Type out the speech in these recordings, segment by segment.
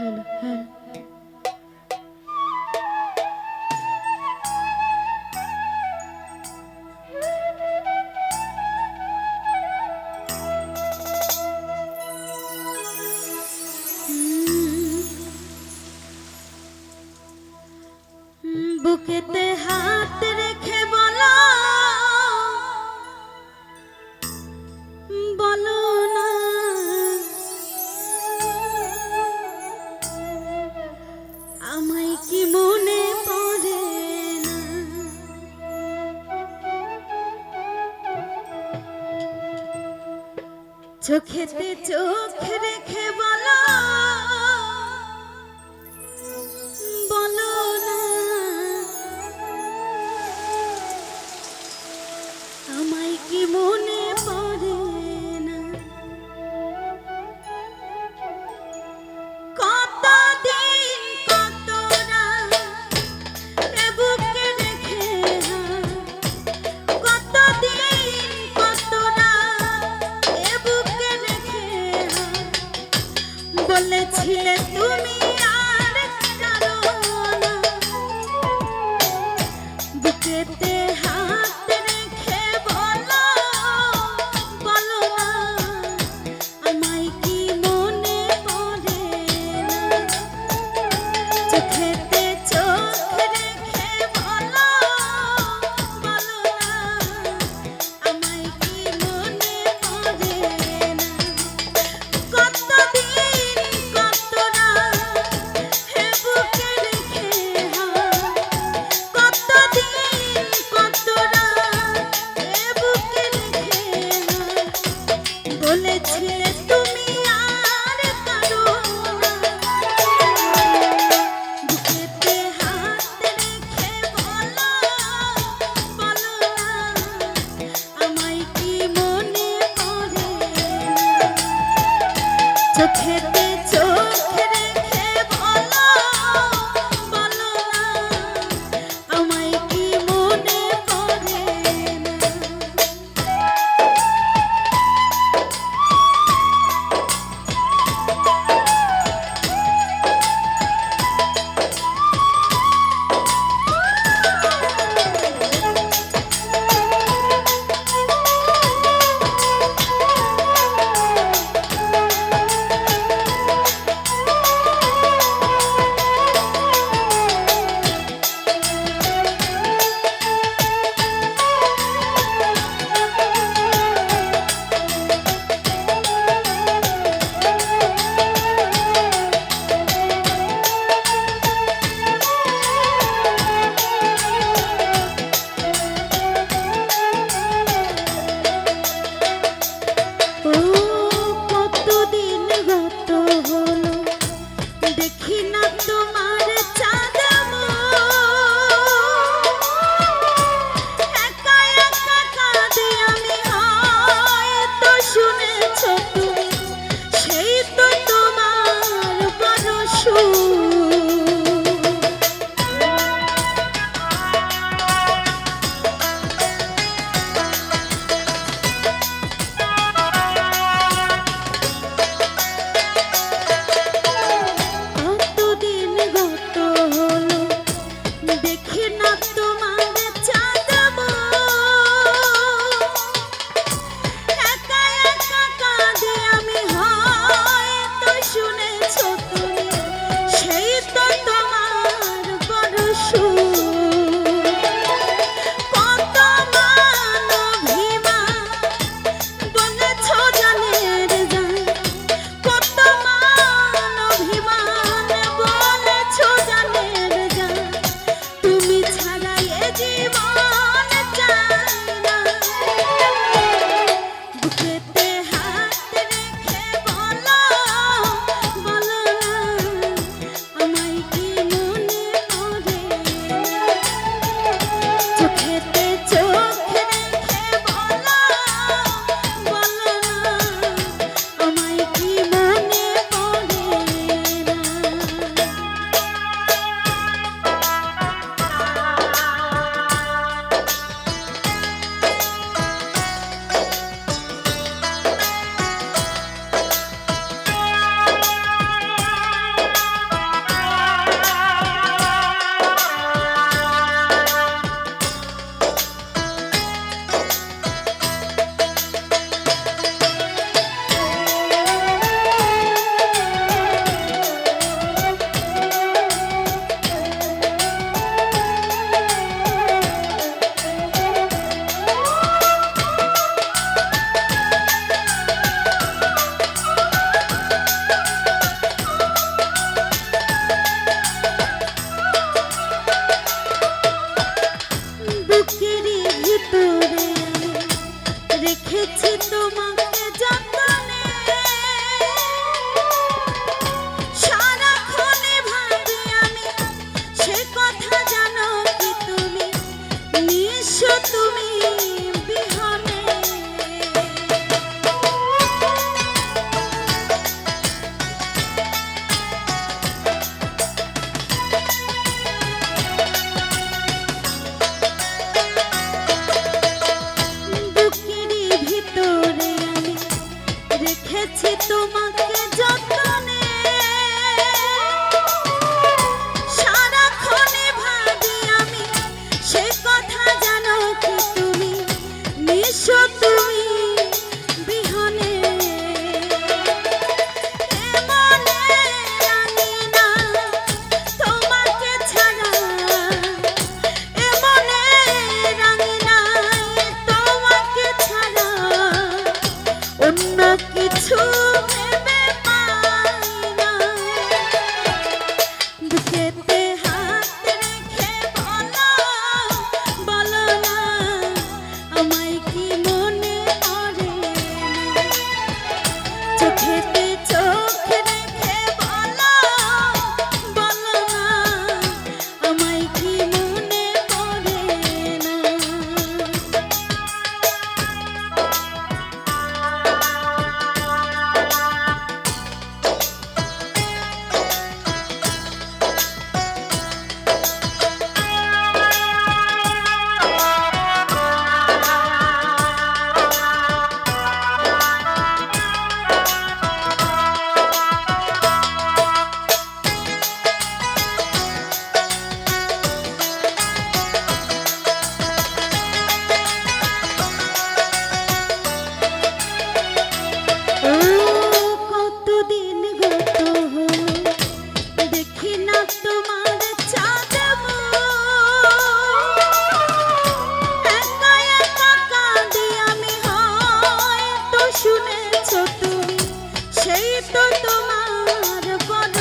hello hello বুকেতে হাত রেখে বলো বলো না আমায় কি মনে পড়ে না চোখেতে চোখ রেখে বলো বলো না আমায় কি মনে পড়ে না কতদিন কত রাত এ বুকে রেখে কতদিন কত রাত এ বুকে রেখে বলেছিলে তুমি আর কারো না বুকেতে হাত রেখে বলো বলো না আমায় কি মনে পড়ে না চোখেতে চোখ রেখে বলো বলো না আমায় কি মনে পড়ে না কতদিন কত রাত হে বুকে রেখে কতদিন কত রাত হে বুকে রেখে বলেছিলে তুমি আর কারো না বুকেতে হাত রেখে বলো বলো না আমায় কি মনে পড়ে না চোখেতে চোখ রেখে বলো বলো না আমায় কি মনে পড়ে না ও কতদিন গত হলো দেখি না তোমার চাঁদ একা একা কাঁদে আমি হয়তো শুনেছ তুমি সেই তো তোমার বড় সুর কতদিন গত হলো তোমার চাঁদ একা একা কাঁদি আমি হয়তো শুনেছ তুমি সেই তো তোমার বড়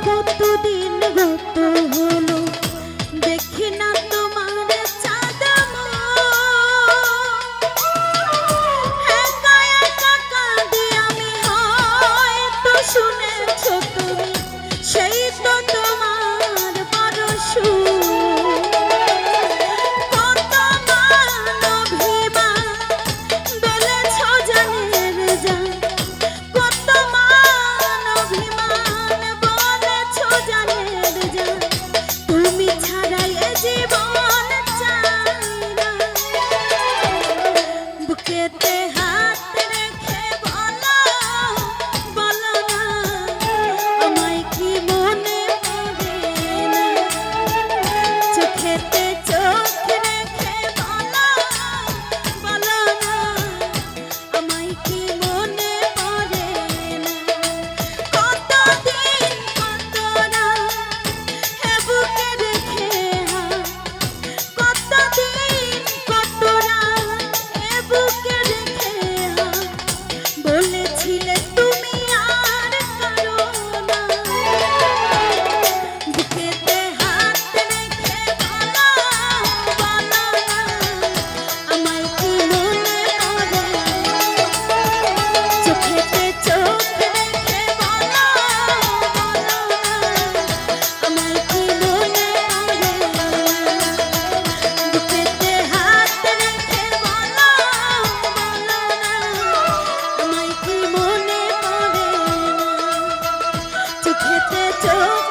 কতদিন গত হলো দেখি না তোমার চাঁদ একা একা কাঁদি আমি হয়তো শুনেছ তুমি সেই তো তোমার বড় কত মান অভিমান বেলেছ জানের জান কত মান অভিমান বলেছ জানের জান তুমি ছাড়াই এ জীবন চাই না বুকেতে হাত রেখে বলো বলো না আমায় কি মনে পড়ে না চোখেতে চোখ রেখে বলো বলো না আমায় কি মনে পড়ে না কতদিন কত রাত হে বুকে রেখে কতদিন কত রাত হে বুকে রেখে বলেছিলে তুমি আর কারো না বুকেতে হাত রেখে বলো বলো না আমায় কি মনে পড়ে চোখেতে চোখ রেখে বলো বলো না আমায় কি মনে পড়ে বুকেতে হাত রেখে বলো বলো না আমায় কি মনে পড়ে চোখেতে চোখ